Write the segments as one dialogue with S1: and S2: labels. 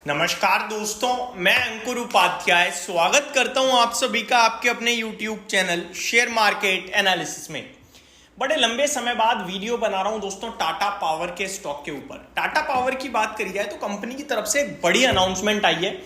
S1: नमस्कार दोस्तों, मैं अंकुर उपाध्याय स्वागत करता हूं आप सभी का आपके अपने YouTube channel share market analysis में। बड़े लंबे समय बाद वीडियो बना रहा हूं दोस्तों टाटा पावर के स्टॉक के ऊपर। टाटा पावर की बात करी जाए तो कंपनी की तरफ से एक बड़ी अनाउंसमेंट आई है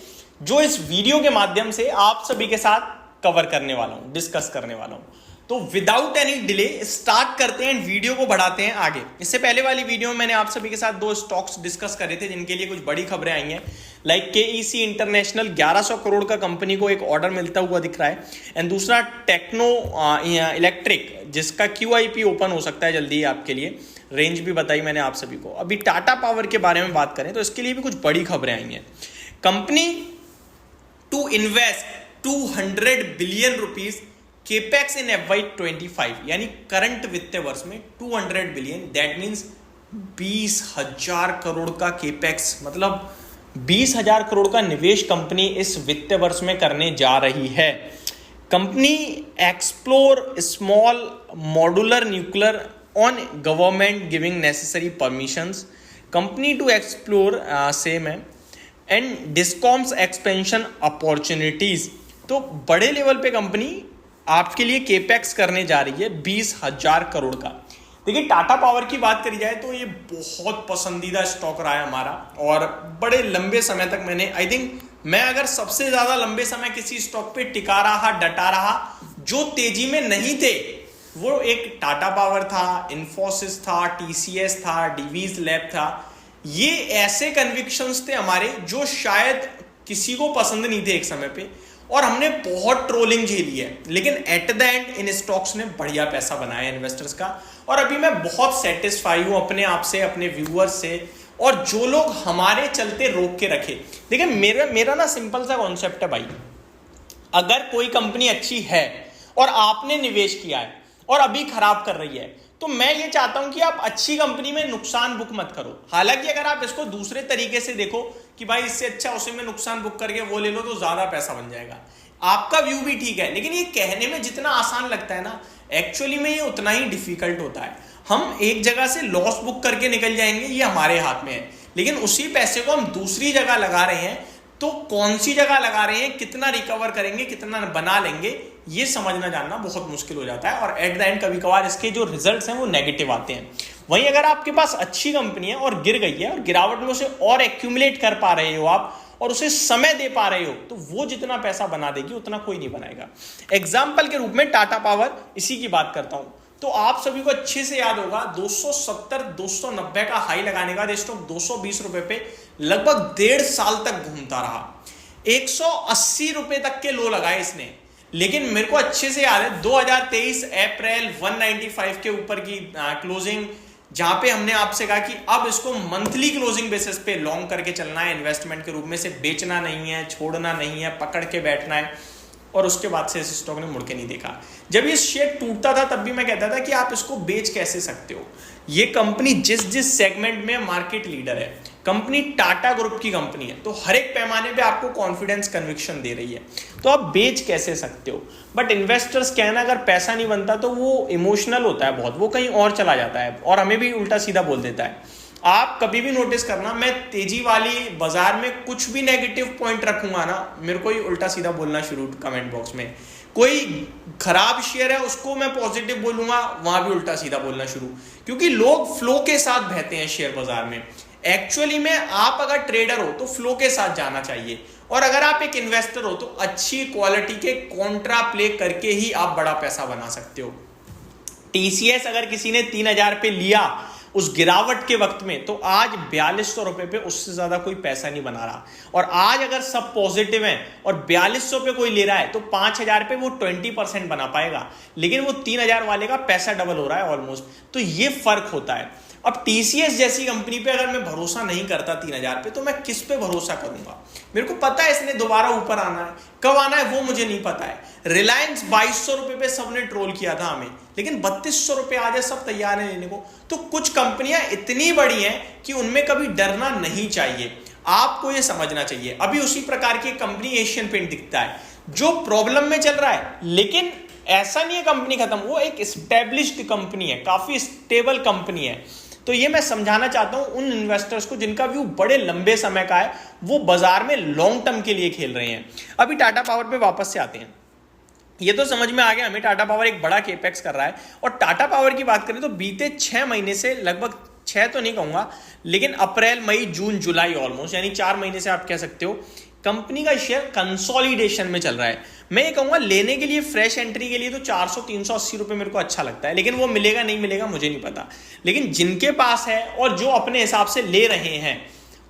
S1: जो इस वीडियो के माध्यम से आप सभी के साथ कवर करने वाला हूं, डिस्कस करने वाला हूं। तो विदाउट एनी डिले स्टार्ट करते हैं, वीडियो को बढ़ाते हैं आगे। इससे पहले वाली वीडियो में मैंने आप सभी के साथ दो स्टॉक्स डिस्कस करे थे जिनके लिए कुछ बड़ी खबरें आई हैं, लाइक केईसी इंटरनेशनल 1100 करोड़ का कंपनी को एक ऑर्डर मिलता हुआ दिख रहा है, एंड दूसरा टेक्नो इलेक्ट्रिक जिसका QIP ओपन हो सकता है जल्दी आपके लिए। रेंज भी बताई मैंने आप सभी को। अभी टाटा पावर के बारे में बात करें तो इसके लिए भी कुछ बड़ी खबरें आई हैं। Company to invest 200 billion rupees capex in FY25 यानी करंट वित्तीय वर्ष में 200 बिलियन, दैट मीन्स 20,000 करोड़ का केपेक्स, मतलब 20,000 करोड़ का निवेश कंपनी इस वित्तीय वर्ष में करने जा रही है। Company explore small modular nuclear on government giving necessary permissions. Company to explore same है एंड डिस्कॉम्स एक्सपेंशन अपॉर्चुनिटीज। तो बड़े लेवल पे कंपनी आपके लिए केपेक्स करने जा रही है 20,000 करोड़ का। देखिए, टाटा पावर की बात करी जाए तो ये बहुत पसंदीदा स्टॉक रहा है हमारा, और बड़े लंबे समय तक मैं अगर सबसे ज्यादा लंबे समय किसी स्टॉक पे टिका रहा, डटा रहा, जो तेजी में नहीं थे, वो एक टाटा पावर था, इन्फोसिस था, TCS था, डिवीज लैब था। ये ऐसे कन्विक्शंस थे हमारे जो शायद किसी को पसंद नहीं थे एक समय पे, और हमने बहुत ट्रोलिंग झेली है, लेकिन at the and in stocks ने बढ़िया पैसा बनाया इन्वेस्टर्स का। और अभी मैं बहुत सेटिस्फाई हूं अपने आप से, अपने व्यूअर्स से, और जो लोग हमारे चलते रोक के रखे। देखिए, मेरा ना सिंपल सा कॉन्सेप्ट है भाई, अगर कोई कंपनी अच्छी है और आपने निवेश किया है और अभी खराब कर रही है, तो मैं ये चाहता हूं कि आप अच्छी कंपनी में नुकसान बुक मत करो। हालांकि अगर आप इसको दूसरे तरीके से देखो कि भाई इससे अच्छा उसी में नुकसान बुक करके वो ले लो तो ज्यादा पैसा बन जाएगा, आपका व्यू भी ठीक है, लेकिन ये कहने में जितना आसान लगता है ना, एक्चुअली में ये उतना ही डिफिकल्ट होता है। हम एक जगह से लॉस बुक करके निकल जाएंगे, ये हमारे हाथ में है, लेकिन उसी पैसे को हम दूसरी जगह लगा रहे हैं, तो कौन सी जगह लगा रहे हैं, कितना रिकवर करेंगे, कितना बना लेंगे, ये समझना जानना बहुत मुश्किल हो जाता है। और एट द एंड कभी कभार इसके जो रिजल्ट्स हैं वो नेगेटिव आते हैं। वहीं अगर आपके पास अच्छी कंपनी है और गिर गई है, और गिरावट में उसे और एक्यूमुलेट कर पा रहे हो आप, और उसे समय दे पा रहे हो, तो वो जितना पैसा बना देगी उतना कोई नहीं बनाएगा। एग्जाम्पल के रूप में टाटा पावर, इसी की बात करता हूं, तो आप सभी को अच्छे से याद होगा 270-290 का हाई लगाने का स्टॉक 220 रुपए पे लगभग 1.5 साल तक घूमता रहा। 180 रुपए तक के लो लगाए इसने, लेकिन मेरे को अच्छे से याद है 2023 अप्रैल 195 के ऊपर की क्लोजिंग, जहां पे हमने आपसे कहा कि अब इसको मंथली क्लोजिंग बेसिस पे लॉन्ग करके चलना है, इन्वेस्टमेंट के रूप में से बेचना नहीं है, छोड़ना नहीं है, पकड़ के बैठना है। और उसके बाद से इस स्टॉक ने मुड़ के नहीं देखा। जब ये शेयर टूटता था तब भी मैं कहता था कि आप इसको बेच कैसे सकते हो, ये कंपनी जिस सेगमेंट में मार्केट लीडर है, कंपनी टाटा ग्रुप की कंपनी है, तो हर एक पैमाने पे आपको कॉन्फिडेंस कन्विक्शन दे रही है, तो आप बेच कैसे सकते हो। बट इन्वेस्टर्स कहना, अगर पैसा नहीं बनता तो वो इमोशनल होता है बहुत, वो कहीं और चला जाता है और हमें भी उल्टा सीधा बोल देता है। आप कभी भी नोटिस करना, मैं तेजी वाली बाजार में कुछ भी नेगेटिव पॉइंट रखूंगा ना, मेरे को ही उल्टा सीधा बोलना शुरू कमेंट बॉक्स में। कोई खराब शेयर है उसको मैं पॉजिटिव बोलूंगा, वहां भी उल्टा सीधा बोलना शुरू, क्योंकि लोग फ्लो के साथ बहते हैं शेयर बाजार में। एक्चुअली में आप अगर ट्रेडर हो तो फ्लो के साथ जाना चाहिए, और अगर आप एक इन्वेस्टर हो तो अच्छी क्वालिटी के कॉन्ट्रा प्ले करके ही आप बड़ा पैसा बना सकते हो। TCS अगर किसी ने 3,000 पे लिया उस गिरावट के वक्त में, तो आज 4200 रुपए पे उससे ज्यादा कोई पैसा नहीं बना रहा। और आज अगर सब पॉजिटिव हैं और 4200 पे कोई ले रहा है तो 5000 पे वो 20% बना पाएगा, लेकिन वो 3000 वाले का पैसा डबल हो रहा है ऑलमोस्ट। तो ये फर्क होता है। अब TCS जैसी कंपनी पे अगर मैं भरोसा नहीं करता 3000 पे, तो मैं किस पे भरोसा करूंगा। मेरे को पता है इसने दोबारा ऊपर आना है, कब आना है वो मुझे नहीं पता है। रिलायंस 2200 रुपए पे सबने ट्रोल किया था हमें, लेकिन 3200 रुपए आज है, सब तैयार है लेने को। तो कुछ कंपनियां इतनी बड़ी हैं कि उनमें कभी डरना नहीं चाहिए, आपको ये समझना चाहिए। अभी उसी प्रकार की कंपनी एशियन पेंट दिखता है जो प्रॉब्लम में चल रहा है, लेकिन ऐसा नहीं है कंपनी खत्म, वो एक एस्टेब्लिश्ड कंपनी है, काफी स्टेबल कंपनी है। तो ये मैं समझाना चाहता हूं उन इन्वेस्टर्स को जिनका व्यू बड़े लंबे समय का है, वो बाजार में लॉन्ग टर्म के लिए खेल रहे हैं। अभी टाटा पावर पे वापस से आते हैं। ये तो समझ में आ गया हमें टाटा पावर एक बड़ा केपेक्स कर रहा है। और टाटा पावर की बात करें तो बीते 6 महीने से, लगभग 6 तो नहीं कहूंगा, लेकिन अप्रैल मई जून जुलाई ऑलमोस्ट, यानी 4 महीने से आप कह सकते हो कंपनी का शेयर कंसोलिडेशन में चल रहा है। मैं ये कहूंगा लेने के लिए, फ्रेश एंट्री के लिए तो 400-380 रुपए मेरे को अच्छा लगता है, लेकिन वो मिलेगा नहीं मिलेगा मुझे नहीं पता। लेकिन जिनके पास है और जो अपने हिसाब से ले रहे हैं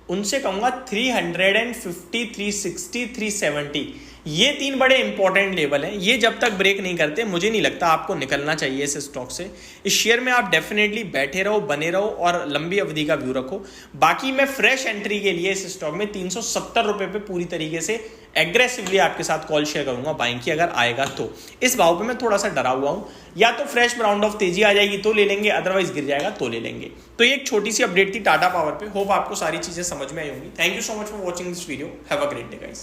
S1: उनसे कहूंगा 350, 360, 370, ये 3 बड़े इंपॉर्टेंट लेवल हैं। ये जब तक ब्रेक नहीं करते मुझे नहीं लगता आपको निकलना चाहिए इस स्टॉक से। इस शेयर में आप डेफिनेटली बैठे रहो, बने रहो और लंबी अवधि का व्यू रखो। बाकी मैं फ्रेश एंट्री के लिए इस स्टॉक में 370 रुपए पे पूरी तरीके से एग्रेसिवली आपके साथ कॉल शेयर करूंगा बाइंग की, अगर आएगा तो। इस भाव पे मैं थोड़ा सा डरा हुआ हूं, या तो फ्रेश राउंड ऑफ तेजी आ जाएगी तो ले लेंगे, अदरवाइज गिर जाएगा तो ले लेंगे। तो ये एक छोटी सी अपडेट थी टाटा पावर पे। होप आपको सारी चीजें समझ में आई होंगी। Thank you so much for watching this video. Have a great day guys.